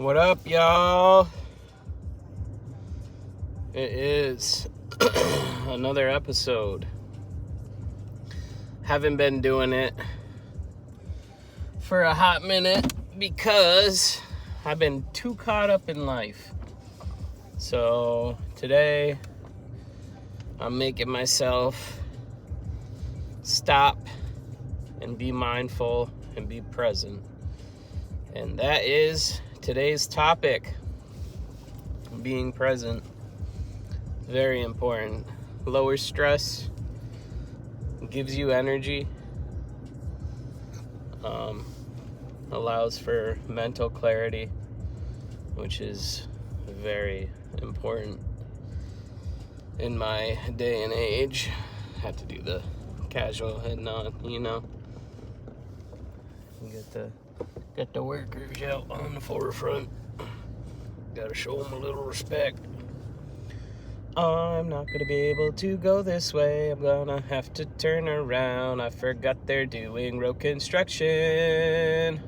What up, y'all? It is another episode. Haven't been doing it for a hot minute because I've been too caught up in life. So today, I'm making myself stop and be mindful and be present. And that is today's topic, being present. Very important. Lowers stress, gives you energy, allows for mental clarity, which is very important in my day and age. Have to do the casual head nod, you know. Get the workers out on the forefront. Gotta show them a little respect. I'm not gonna be able to go this way. I'm gonna have to turn around. I forgot they're doing road construction.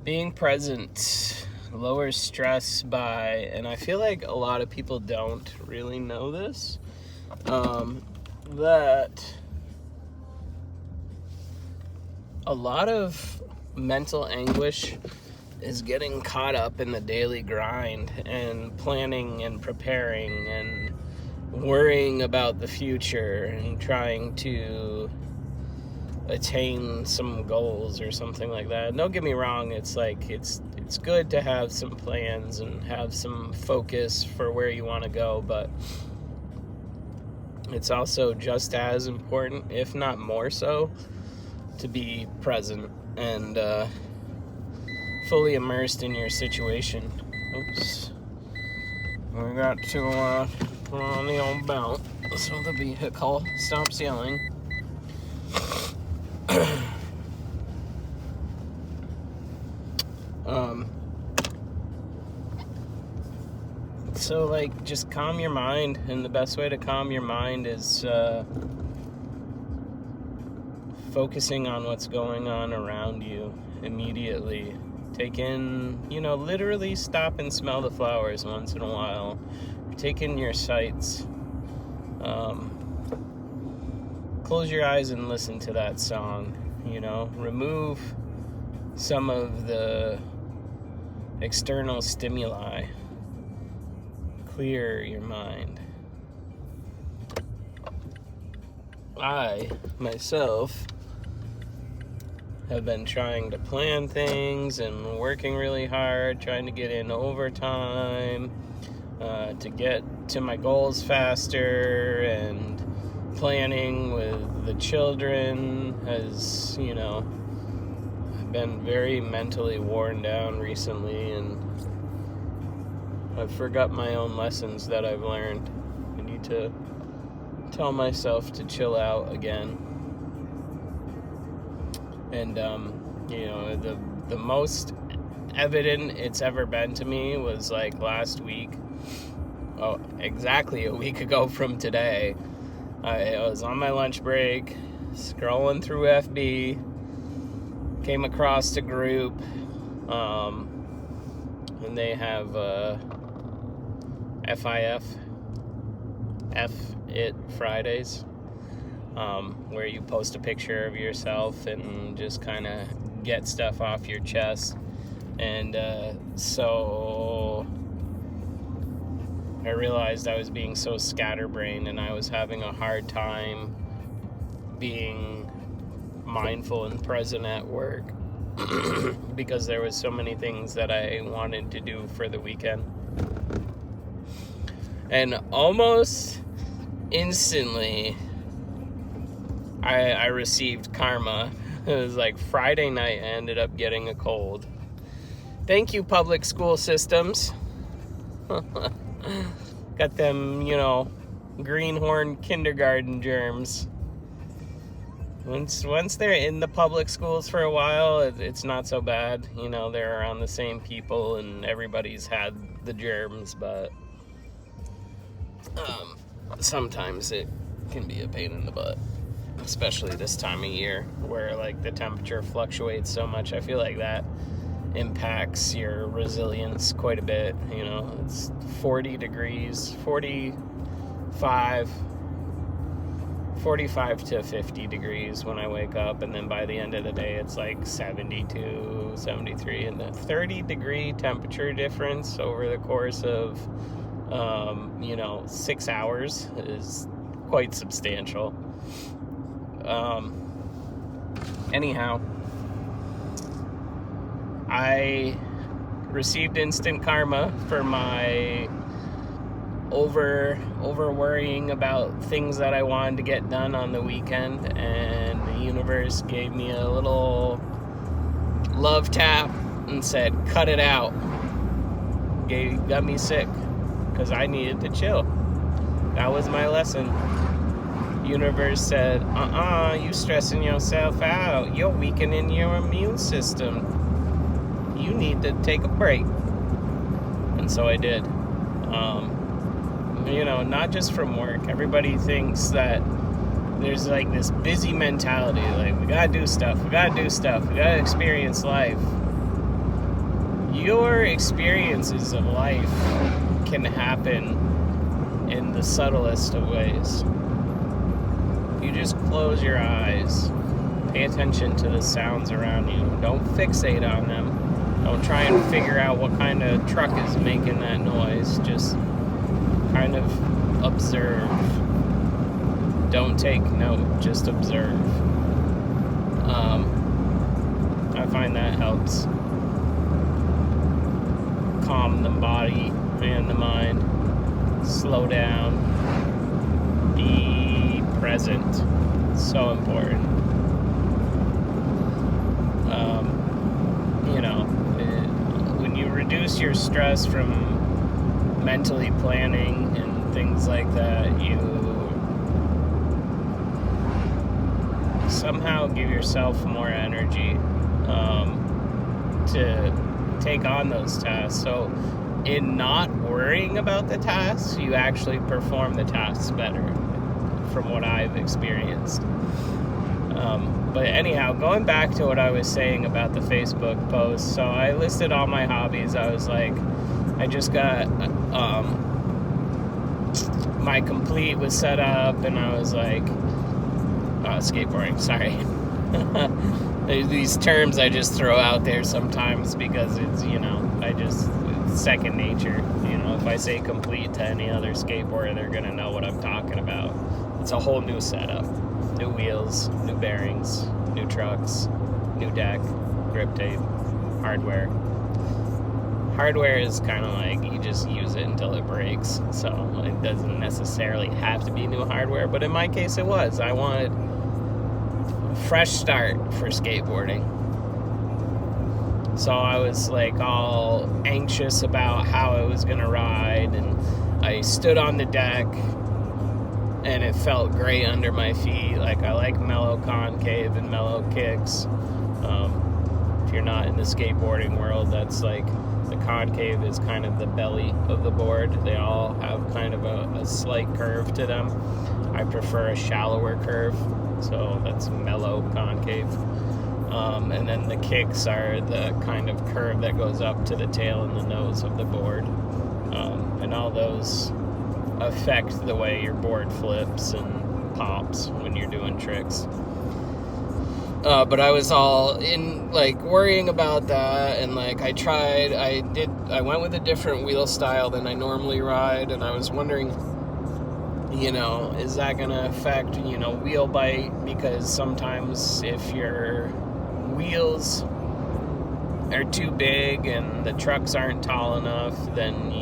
Being present lowers stress by, and I feel like a lot of people don't really know this, that a lot of mental anguish is getting caught up in the daily grind and planning and preparing and worrying about the future and trying to attain some goals or something like that. Don't get me wrong, it's good to have some plans and have some focus for where you want to go, but it's also just as important, if not more so, to be present and fully immersed in your situation. Oops. We got to put on the old belt so the vehicle stops yelling. So just calm your mind, and the best way to calm your mind is focusing on what's going on around you immediately. Take in, literally stop and smell the flowers once in a while. Take in your sights. Close your eyes and listen to that song. Remove some of the external stimuli. Clear your mind. I, myself, have been trying to plan things and working really hard, trying to get in overtime, to get to my goals faster, and planning with the children has, been very mentally worn down recently, and I've forgot my own lessons that I've learned. I need to tell myself to chill out again. And, the most evident it's ever been to me was last week. Oh, exactly a week ago from today. I was on my lunch break, scrolling through FB, came across a group, and they have F-It Fridays, where you post a picture of yourself and just kind of get stuff off your chest. And so I realized I was being so scatterbrained, and I was having a hard time being mindful and present at work because there was so many things that I wanted to do for the weekend. And almost instantly, I received karma. It was Friday night, I ended up getting a cold. Thank you, public school systems. Got them, greenhorn kindergarten germs. Once they're in the public schools for a while, it's not so bad. They're around the same people and everybody's had the germs, but sometimes it can be a pain in the butt. especially this time of year where like the temperature fluctuates so much. I feel like that impacts your resilience quite a bit. You know, it's 40 degrees, 45 to 50 degrees when I wake up, and then by the end of the day it's like 72, 73, and the 30 degree temperature difference over the course of 6 hours is quite substantial. Anyhow, I received instant karma for my over worrying about things that I wanted to get done on the weekend, and the universe gave me a little love tap and said, cut it out. Got me sick because I needed to chill. That was my lesson. Universe said, you stressing yourself out. You're weakening your immune system. You need to take a break. And so I did. Not just from work. Everybody thinks that there's like this busy mentality, like we gotta do stuff, we gotta experience life. Your experiences of life can happen in the subtlest of ways. You just close your eyes, pay attention to the sounds around you, don't fixate on them, don't try and figure out what kind of truck is making that noise, just kind of observe. Don't take note, just observe. I find that helps calm the body and the mind, slow down, be present. So important. When you reduce your stress from mentally planning and things like that, you somehow give yourself more energy to take on those tasks. So in not worrying about the tasks, you actually perform the tasks better, from what I've experienced. But anyhow, going back to what I was saying about the Facebook post, so I listed all my hobbies. I was like, I just got my complete was set up, and I was like, skateboarding, sorry. These terms I just throw out there sometimes because it's, it's second nature. If I say complete to any other skateboarder, they're going to know what I'm talking about. It's a whole new setup. New wheels, new bearings, new trucks, new deck, grip tape, hardware. Hardware is kind of like you just use it until it breaks, so it doesn't necessarily have to be new hardware, but in my case it was. I wanted a fresh start for skateboarding. So I was like all anxious about how it was going to ride, and I stood on the deck and it felt great under my feet. Like, I like mellow concave and mellow kicks. If you're not in the skateboarding world, that's like the concave is kind of the belly of the board. They all have kind of a slight curve to them. I prefer a shallower curve, so that's mellow concave. And then the kicks are the kind of curve that goes up to the tail and the nose of the board. And all those affect the way your board flips and pops when you're doing tricks. But I was all in, like, worrying about that, and like I went with a different wheel style than I normally ride, and I was wondering, is that gonna affect, wheel bite? Because sometimes if your wheels are too big and the trucks aren't tall enough, then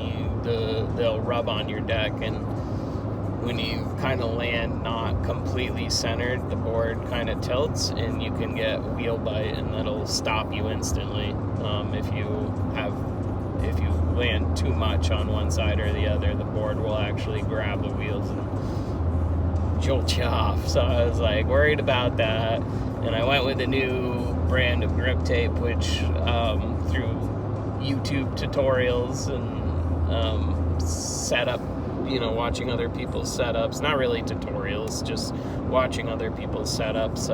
they'll rub on your deck, and when you kind of land not completely centered, the board kind of tilts and you can get wheel bite, and that'll stop you instantly. If you land too much on one side or the other, the board will actually grab the wheels and jolt you off. So I was like worried about that, and I went with a new brand of grip tape, which through YouTube tutorials and setup watching other people's setups. Not really tutorials, just watching other people's setups.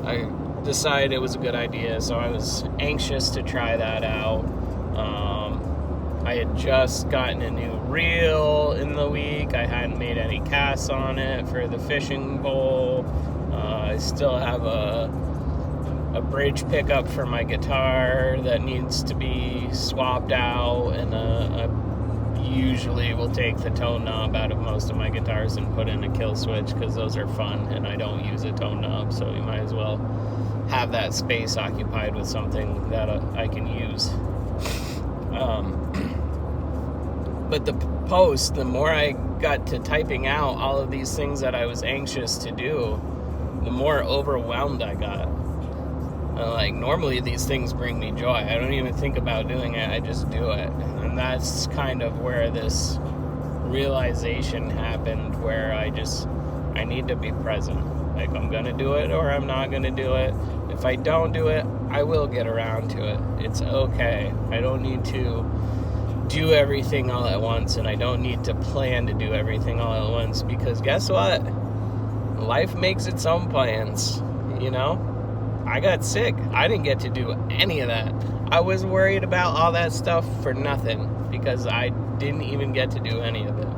I decided it was a good idea, so I was anxious to try that out. I had just gotten a new reel in the week. I hadn't made any casts on it for the fishing bowl. I still have a bridge pickup for my guitar that needs to be swapped out, and I usually will take the tone knob out of most of my guitars and put in a kill switch, because those are fun and I don't use a tone knob, so you might as well have that space occupied with something that I can use. But the more I got to typing out all of these things that I was anxious to do, the more overwhelmed I got. Normally these things bring me joy. I don't even think about doing it, I just do it. And that's kind of where this realization happened, where I need to be present. Like, I'm gonna do it or I'm not gonna do it. If I don't do it, I will get around to it. It's okay. I don't need to do everything all at once, and I don't need to plan to do everything all at once, because guess what? Life makes its own plans, I got sick. I didn't get to do any of that. I was worried about all that stuff for nothing, because I didn't even get to do any of it.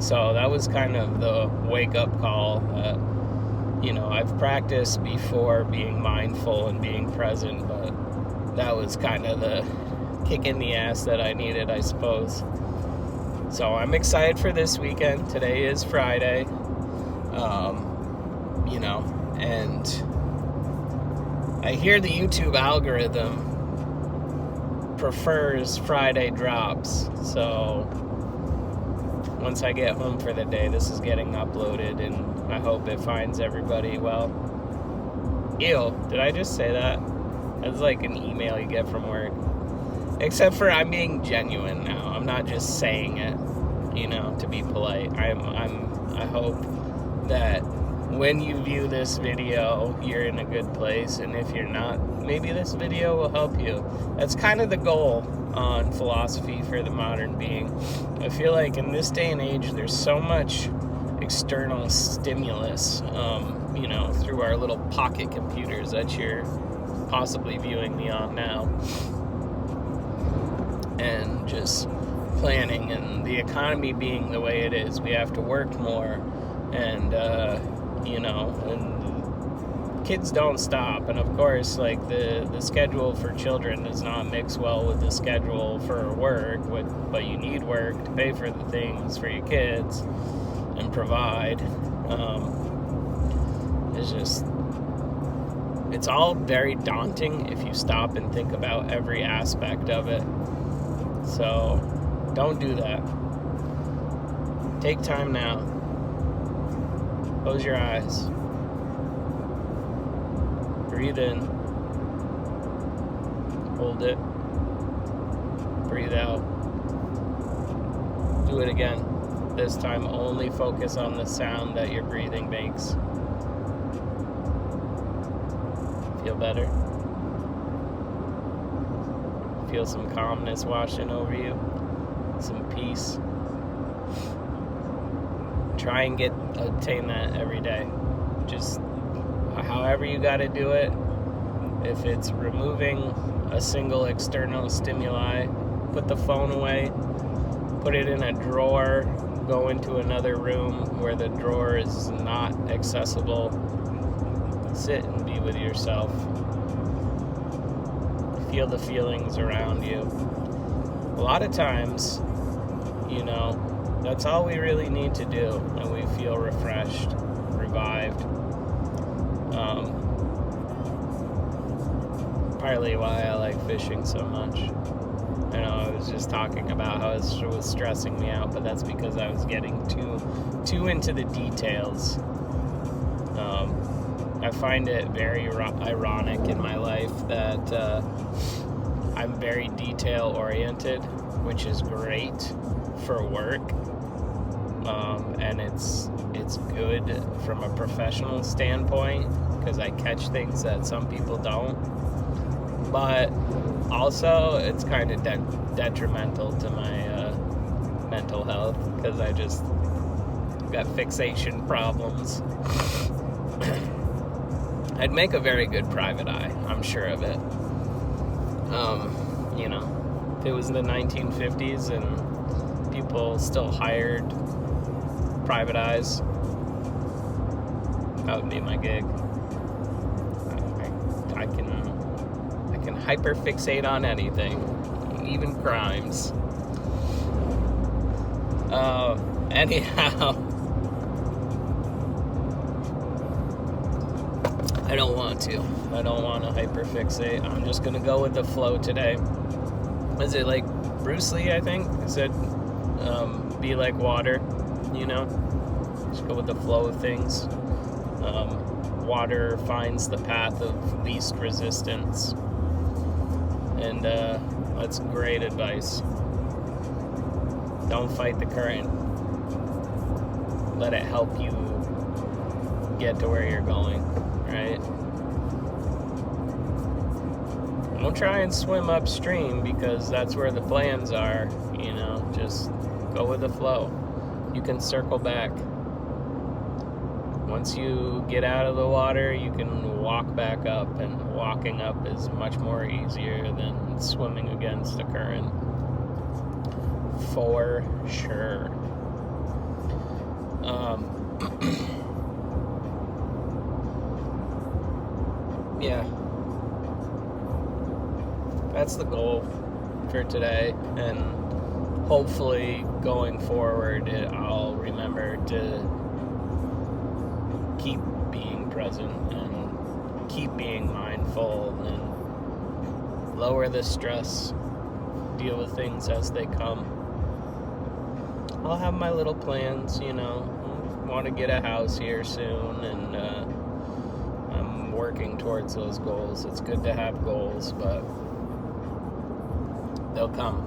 So that was kind of the wake-up call. I've practiced before being mindful and being present, but that was kind of the kick in the ass that I needed, I suppose. So I'm excited for this weekend. Today is Friday. And I hear the YouTube algorithm prefers Friday drops. So once I get home for the day, this is getting uploaded, and I hope it finds everybody well. Ew, did I just say that? That's like an email you get from work. Except for I'm being genuine now. I'm not just saying it, to be polite. I hope that when you view this video, you're in a good place, and if you're not, maybe this video will help you. That's kind of the goal on Philosophy for the Modern Being. I feel like in this day and age, there's so much external stimulus, through our little pocket computers that you're possibly viewing me on now. And just planning, and the economy being the way it is, we have to work more, and and kids don't stop. And of course, like, the schedule for children does not mix well with the schedule for work, but you need work to pay for the things for your kids and provide. It's all very daunting if you stop and think about every aspect of it. So don't do that. Take time now. Close your eyes. Breathe in. Hold it. Breathe out. Do it again. This time only focus on the sound that your breathing makes. Feel better? Feel some calmness washing over you, some peace. Try and obtain that every day. Just however you got to do it. If it's removing a single external stimuli, put the phone away, put it in a drawer, go into another room where the drawer is not accessible. Sit and be with yourself. Feel the feelings around you. A lot of times, that's all we really need to do, and we feel refreshed, revived. Partly why I like fishing so much. I know I was just talking about how it was stressing me out, but that's because I was getting too into the details. I find it very ironic in my life that I'm very detail-oriented, which is great for work, and it's good from a professional standpoint, because I catch things that some people don't. But also, it's kind of detrimental to my mental health because I just got fixation problems. I'd make a very good private eye, I'm sure of it. If it was the 1950s and people still hired private eyes, that would be my gig. I can hyperfixate on anything, even crimes. Anyhow, I don't want to hyperfixate. I'm just gonna go with the flow today. Is it like Bruce Lee, I think? He said, be like water, Just go with the flow of things. Water finds the path of least resistance. And that's great advice. Don't fight the current. Let it help you get to where you're going, right? Don't try and swim upstream because that's where the plans are, Just go with the flow. You can circle back. Once you get out of the water, you can walk back up, and walking up is much more easier than swimming against the current. For sure. Yeah. That's the goal for today, and hopefully going forward I'll remember to keep being present and keep being mindful and lower the stress, deal with things as they come. I'll have my little plans, want to get a house here soon, and I'm working towards those goals. It's good to have goals, but they'll come.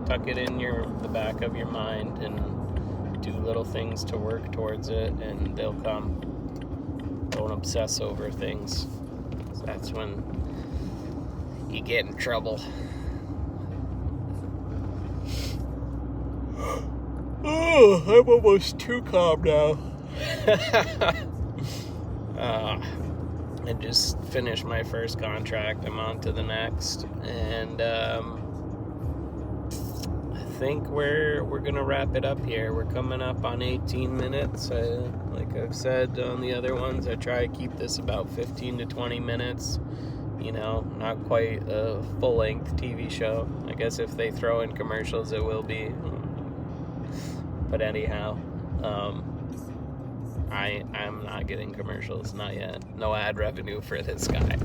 Tuck it in the back of your mind and do little things to work towards it, and they'll come. Don't obsess over things. That's when you get in trouble. Oh, I'm almost too calm now. I just finished my first contract. I'm on to the next, and I think we're gonna wrap it up here. We're coming up on 18 minutes. Like I've said on the other ones, I try to keep this about 15 to 20 minutes. Not quite a full-length TV show. I guess if they throw in commercials, it will be. But anyhow, I'm not getting commercials, not yet. No ad revenue for this guy.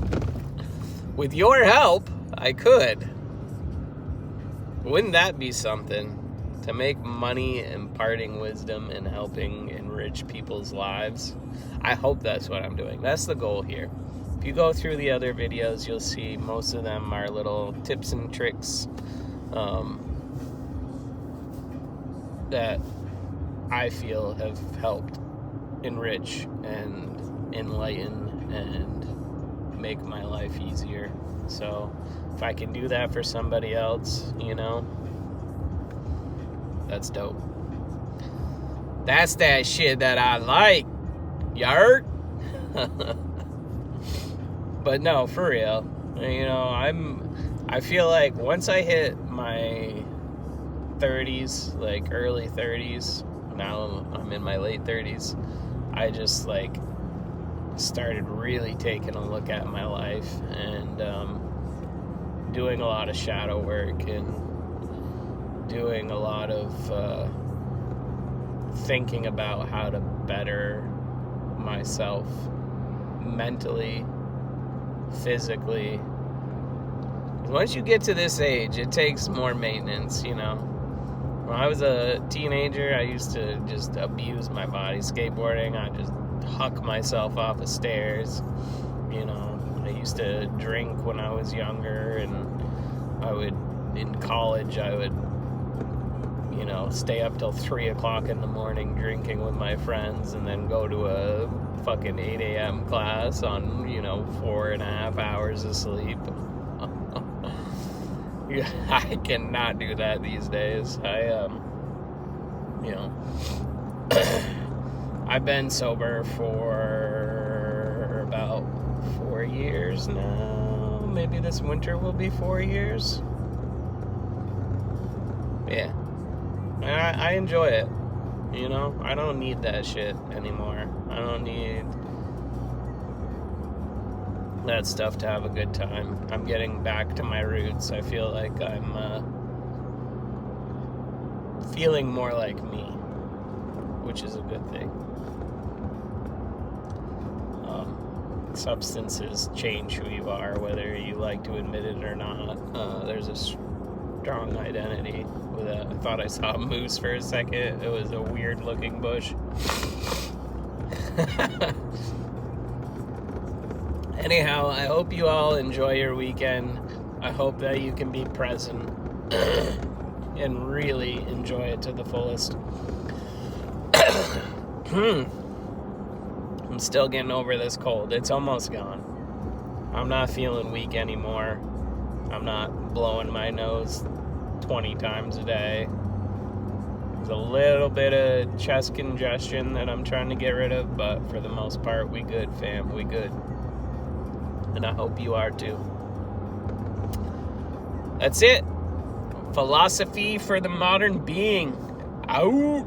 With your help, I could. Wouldn't that be something? To make money imparting wisdom and helping enrich people's lives? I hope that's what I'm doing. That's the goal here. If you go through the other videos, you'll see most of them are little tips and tricks that I feel have helped enrich and enlighten and make my life easier. So if I can do that for somebody else, that's dope. That's that shit that I like. Yart. But no, for real. I feel like once I hit my 30s, like early 30s, now I'm in my late 30s, I just started really taking a look at my life and doing a lot of shadow work and doing a lot of thinking about how to better myself mentally, physically. Once you get to this age, it takes more maintenance, When I was a teenager, I used to just abuse my body. Skateboarding, I just huck myself off of stairs. I used to drink when I was younger, and in college, I would, stay up till 3 o'clock in the morning drinking with my friends and then go to a fucking 8 a.m. class on, 4.5 hours of sleep. I cannot do that these days. I've been sober for about 4 years now. Maybe this winter will be 4 years. Yeah. And I enjoy it. I don't need that shit anymore. I don't need that stuff to have a good time. I'm getting back to my roots. I feel like I'm feeling more like me, which is a good thing. Substances change who you are, whether you like to admit it or not. There's a strong identity with that. I thought I saw a moose for a second. It was a weird looking bush. Anyhow, I hope you all enjoy your weekend. I hope that you can be present and really enjoy it to the fullest. I'm still getting over this cold. It's almost gone. I'm not feeling weak anymore. I'm not blowing my nose 20 times a day. There's a little bit of chest congestion that I'm trying to get rid of, but for the most part, we good, fam. We good. And I hope you are too. That's it. Philosophy for the modern being. Out.